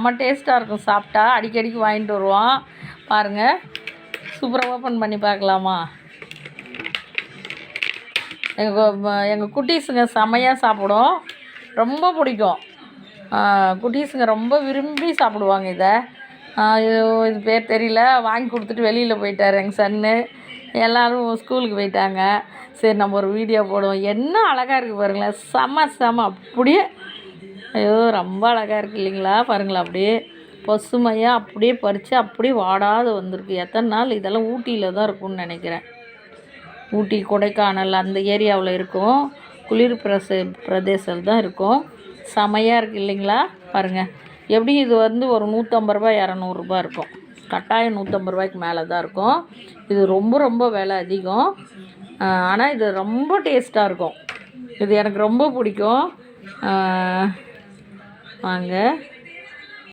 செம்ம டேஸ்ட்டாக இருக்கும். சாப்பிட்டா அடிக்கடிக்கு வாங்கிட்டு வருவோம். பாருங்கள், சூப்பராக ஓப்பன் பண்ணி பார்க்கலாமா? எங்கள் குட்டீஸுங்க செம்மையாக சாப்பிடும், ரொம்ப பிடிக்கும். குட்டீஸுங்க ரொம்ப விரும்பி சாப்பிடுவாங்க இதை. இது பேர் தெரியல, வாங்கி கொடுத்துட்டு வெளியில் போயிட்டார் எங்கள் சன்னு. எல்லோரும் ஸ்கூலுக்கு போயிட்டாங்க. சரி, நம்ம ஒரு வீடியோ போடுவோம். என்ன அழகாக இருக்குது பாருங்களேன், செம அப்படியே. ஐயோ, ரொம்ப அழகாக இருக்குது இல்லைங்களா? பாருங்களா, அப்படியே பசுமையாக அப்படியே பறித்து அப்படியே வாடாது வந்திருக்கு. எத்தனை நாள் இதெல்லாம் ஊட்டியில் தான் இருக்கும்னு நினைக்கிறேன். ஊட்டி, கொடைக்கானல் அந்த ஏரியாவில் இருக்கும். குளிர் பிரதேசம் தான் இருக்கும். செமையாக இருக்குது இல்லைங்களா? பாருங்கள், எப்படி இது வந்து ஒரு 150 ரூபா 200 ரூபா இருக்கும். கட்டாயம் 150 ரூபாய்க்கு மேலே தான் இருக்கும். இது ரொம்ப விலை அதிகம். ஆனால் இது ரொம்ப டேஸ்ட்டாக இருக்கும். இது எனக்கு ரொம்ப பிடிக்கும். வாங்க.